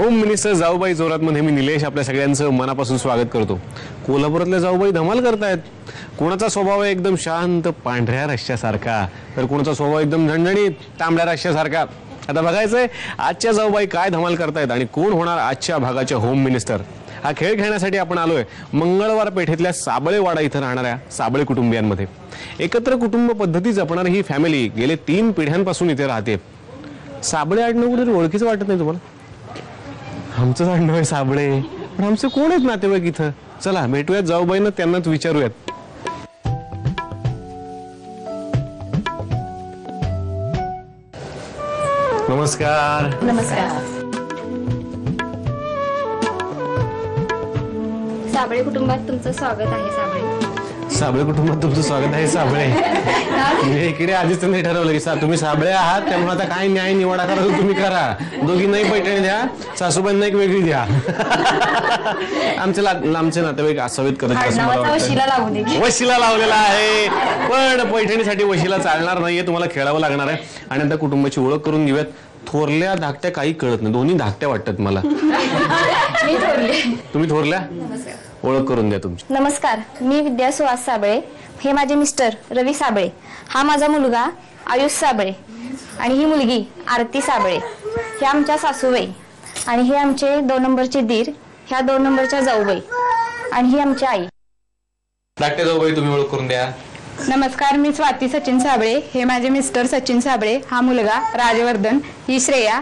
Home minister जाऊबाई जोरात मध्ये मी निलेश आपल्या सगळ्यांचं मनापासून स्वागत करतो। कोल्हापुरातल्या जाऊबाई धमाल करतायत। कोणाचा स्वभाव आहे एकदम शांत पांढऱ्या रश्श्यासारखा, तर कोणाचा स्वभाव एकदम झणझणीत तांबड्या रश्श्यासारखा। आता बघायचंय आजच्या जाऊबाई काय धमाल करतायत आणि कोण होणार आजच्या भागाचे होम मिनिस्टर। हा खेळ खेळण्यासाठी आपण आलोय मंगळवार पेठेतल्या साबळेवाडा इथं राहणाऱ्या साबळे कुटुंबियांमध्ये। एकत्र कुटुंब पद्धती जपणारी ही फॅमिली गेले 3 पिढ्यांपासून इथे राहते। साबळे आडनाव कुठे ओळखीचं वाटत नाही तुम्हाला? आमचंच आडनाव आहे साबळे, पण आमचे कोण आहेत नातेवाईक इथं? चला भेटूयात जाऊबाईंना, त्यांनाच विचारूयात। नमस्कार। नमस्कार। साबळे कुटुंबात तुमचं स्वागत आहे। साबळे कुटुंबात तुमचं स्वागत आहे साबळे। मी इकडे आधीच त्यांनी ठरवलं की तुम्ही साबळे आहात, त्यामुळे आता काय न्याय निवाडा करायचं तुम्ही करा। दोघींना एक पैठणी द्या, सासूबाईंना एक वेगळी द्या। आमचे नातेवाईक असावेत करत वशिला लावलेला आहे, पण पैठणीसाठी वशिला चालणार नाहीये, तुम्हाला खेळावं लागणार आहे। आणि आता कुटुंबाची ओळख करून घेऊयात। थोरल्या धाकट्या काही कळत नाही, दोन्ही धाकट्या वाटतात मला। तुम्ही थोरल्या, ओळख करून द्या तुमची। नमस्कार, मी विद्या सुहास साबळे, हे माझे मिस्टर रवी साबळे, हा माझा मुलगा आयुष साबळे आणि ही मुलगी आरती साबळे। हे आमच्या सासूबाई आणि हे आमचे 2 नंबरचे दीर, ह्या 2 नंबरच्या जाऊबाई आणि ही आमची आई। धाकट्या जाऊबाई तुम्ही ओळख करून द्या। नमस्कार, मी स्वाती सचिन साबळे, हे माझे मिस्टर सचिन साबळे, हा मुलगा राजवर्धन, ही श्रेया,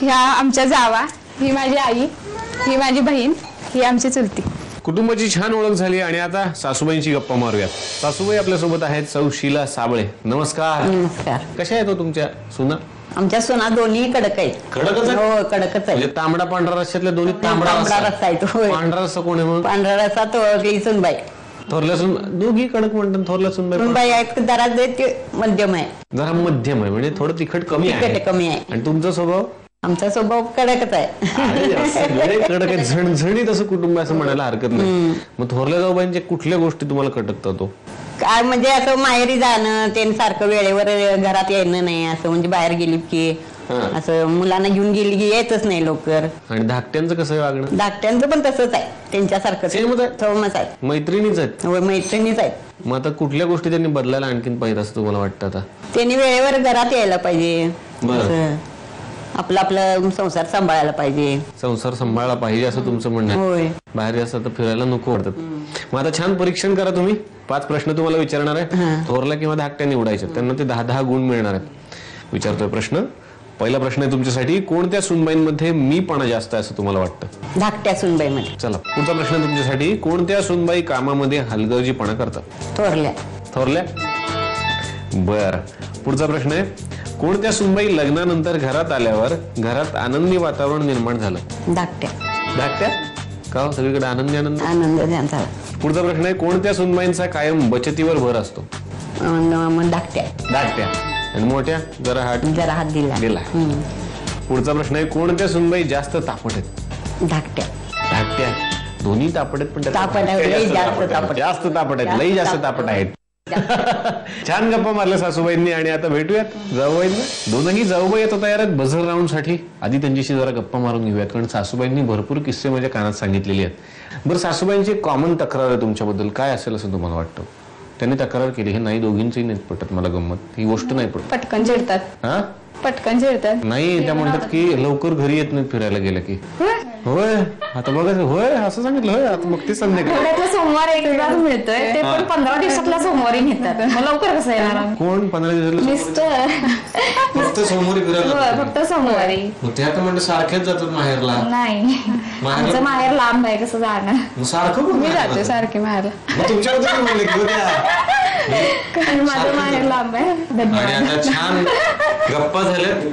ह्या आमच्या जावा, ही माझी आई, ही माझी बहीण, ही आमची चुलती। कुटुंबाची छान ओळख झाली आणि आता सासूबाईंची गप्पा मारूयात। सासूबाई आपल्या सोबत आहेत सौ शीला साबळे। नमस्कार। नमस्कार। कशा आहेत तुमच्या सुना? आमच्या सुना दोन्ही कडक आहेत। कडकच आहेत? हो, कडकच आहे। म्हणजे तांबडा पांढरा रस्त्यातल्या दोन्ही तांबडा रस्सा आहे तो। पांढरा रस्सा कोण आहे मग? पांढरा रस्सा तो सुनबाई। थोरल्या सुन दोघी कडक म्हणतात, थोरल्या सुनबाई आहेत जरा मध्यम आहे, जरा मध्यम आहे, म्हणजे थोडं तिखट कमी आहे। तिखट कमी आहे। आणि तुमचा स्वभाव? आमचा स्वभाव कडकच आहे। सगळे कडक आहे, झणझणीत असं कुटुंब असं म्हणायला हरकत नाही। मग थोरल्या जाऊबाईंच्या कुठल्या गोष्टी तुम्हाला खटकतात तो? काय म्हणजे असं माहेरी जाणं, ते सारखं वेळेवर घरात येणं नाही, असं म्हणजे बाहेर गेली की असं मुलांना घेऊन गेली की येतच नाही लवकर। आणि धाकट्यांचं कसं वागणं? धाकट्यांचं पण तसंच आहे, त्यांच्यासारखं सेमच आहे। मैत्रिणीच आहेत? हो, मैत्रिणीच आहेत। मग आता कुठल्या गोष्टी त्यांनी बदलायला आणखीन पाहिजे असं तुम्हाला वाटतं? आता त्यांनी वेळेवर घरात यायला पाहिजे, आपला संसार सांभाळायला पाहिजे। संसार सांभाळला पाहिजे असं तुमचं म्हणणं आहे? होय। बाहेर असं तर फिरायला नको वाटत। मग आता छान परीक्षण करा तुम्ही। 5 प्रश्न तुम्हाला विचारणार आहे, थोरल्या किंवा धाकट्या निवडायचे, त्यांना ते 10-10 गुण मिळणार आहेत। विचारतोय प्रश्न। पहिला प्रश्न आहे तुमच्यासाठी, कोणत्या सुनबाईंमध्ये मीपणा जास्त आहे असं तुम्हाला वाटतं? धाकट्या सुनबाईमध्ये। चला पुढचा प्रश्न तुमच्यासाठी, कोणत्या सुनबाई कामामध्ये हलगर्जीपणा करतात? थोरल्या। थोरल्या? बर। पुढचा प्रश्न आहे, कोणत्या सुनबाई लग्नानंतर घरात आल्यावर घरात आनंदी वातावरण निर्माण झालं? धाकट्या। धाकट्या? का सगळीकडे आनंदी आनंद? आनंद झाला। पुढचा प्रश्न आहे, कोणत्या सुनबाईंचा कायम बचतीवर भर असतो? धाकट्या। धाकट्या। आणि मोठ्या? जरा हात दिला। पुढचा प्रश्न आहे, कोणत्या सुनबाई जास्त तापट आहेत? धाकट्या। धाकट्या? दोन्ही तापट आहेत, पण जास्त तापट आहेत, लई जास्त तापट आहेत। छान गप्पा मारल्या सासूबाईंनी आणि आता भेटूयात जाऊबाईंना। दोनही जाऊबाई आता तयार आहेत बझर राऊंड साठी। आधी त्यांच्याशी जरा गप्पा मारून घेऊयात, कारण सासूबाईंनी भरपूर किस्से माझ्या कानात सांगितलेले आहेत। बरं, सासूबाईंची कॉमन तक्रार आहे तुमच्याबद्दल, काय असेल असं तुम्हाला वाटतं? त्यांनी तक्रार केली, हे नाही दोघींचही नाही पटत मला, गंमत ही गोष्ट नाही पटत। पटकन चिडतात। हा, पटकन चिडतात। नाही, त्या म्हणतात की लवकर घरी येत नाहीत फिरायला गेलं की। होय, आता बघा, होय असं सांगितलं? होय, आता मग ते संध्याकाळी सोमवार एकदा मिळतोय, ते पण 15 दिवसातल्या सोमवारी नेतात। मग लवकर कसं येणार? कोण 15 दिवसाला? मिस्टर फक्त सोमवारी फिरायला? फक्त सोमवारी। ते आता म्हणजे सारखेच जातात माहेरला? नाही, आमचं माहेर लांब आहे, कसं जाणार? सारखं मी जाते सारखी माहेरला। माझं माहेर लांब आहे। आणि आता छान गप्पा झाल्यात,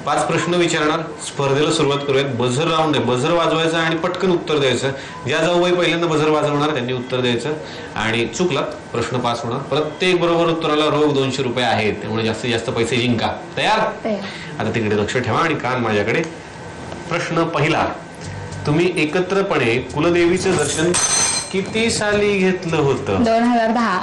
5 प्रश्न विचारणार, स्पर्धेला सुरुवात करूयात। बझर राऊंड आहे, बझर वाजवायचं आणि पटकन उत्तर द्यायचं। ज्या जाऊबाई पहिल्यांदा बझर वाजवणार त्यांनी उत्तर द्यायचं, आणि चुकला प्रश्न पास होणार। प्रत्येक बरोबर उत्तराला रोख 200 रुपये आहेत, त्यामुळे जास्तीत जास्त पैसे जिंका। तयार? आता तिकडे लक्ष ठेवा आणि कान माझ्याकडे। प्रश्न पहिला, तुम्ही एकत्रपणे कुलदेवीचं दर्शन किती साली घेतलं होतं? 2010।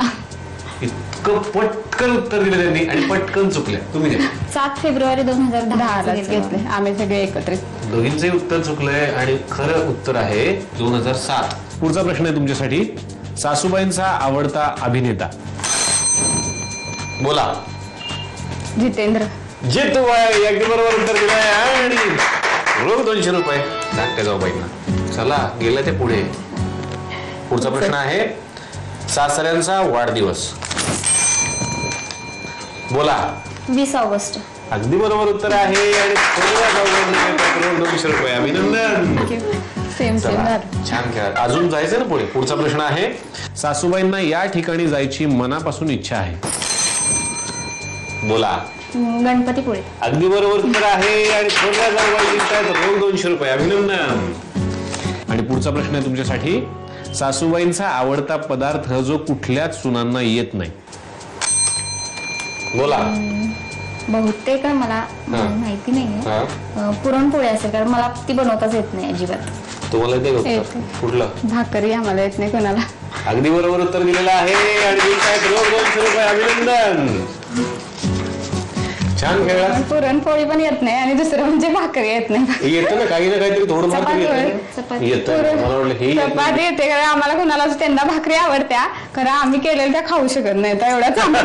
इतकं पटकन उत्तर दिलं त्यांनी आणि पटकन चुकल्या. तुम्ही द्या. 7 फेब्रुवारी 2010 10लाच घेतले आम्ही सगळे एकत्रित. दोघींचंही उत्तर चुकलंय आणि खरं उत्तर आहे 2007. पुढचा प्रश्न आहे तुमच्यासाठी. सासूबाईंचा आवडता अभिनेता. बोला. जितेंद्र. जितू बाई अगदी बरोबर उत्तर दिलंय आणि रोख 200 रुपये धाकट्या जाऊबाईंना. चला गेलं ते पुढे. पुढचा प्रश्न आहे सासऱ्यांचा वाढदिवस. बोला. 20 ऑगस्ट. अगदी बरोबर उत्तर आहे आणि रोख 200 रुपये. अभिनंदन. सेम सेम चला, झालं. छान खेळात. अजून जायचं ना पुढे. पुढचा प्रश्न आहे सासूबाईंना या ठिकाणी जायची मनापासून इच्छा आहे. बोला. गणपतीपुळे. अगदी बरोबर उत्तर आहे आणि थोड्या जाऊबाई जिंकतायत रोख 200 रुपये. अभिनंदन. आणि पुढचा प्रश्न आहे तुमच्यासाठी सासूबाईंचा आवडता पदार्थ जो कुठल्याच सुनांना येत नाही. बोला. बहुतेक मला माहिती नाहीये. पुरणपोळी असेल कारण मला ती बनवताच येत नाही अजिबात. तुम्हाला ते येते. कुठलं. भाकरी आम्हाला येत नाही कोणाला. अगदी बरोबर उत्तर दिलेलं आहे आणि जिंकतायत रोख 200 रुपये. अभिनंदन. छान खेळला. पुरणपोळी पण येत नाही आणि दुसरं म्हणजे भाकरी येत नाही. येतं ना काही ना काहीतरी थोडंफार तरी चपाती. येतं. मला वाटलं हे येत नाही. चपाती येते कारण आम्हाला कोणाला त्यांना भाकरी आवडत्या कारण आम्ही केलेल्या त्या खाऊ शकत नाही तर एवढा चांगला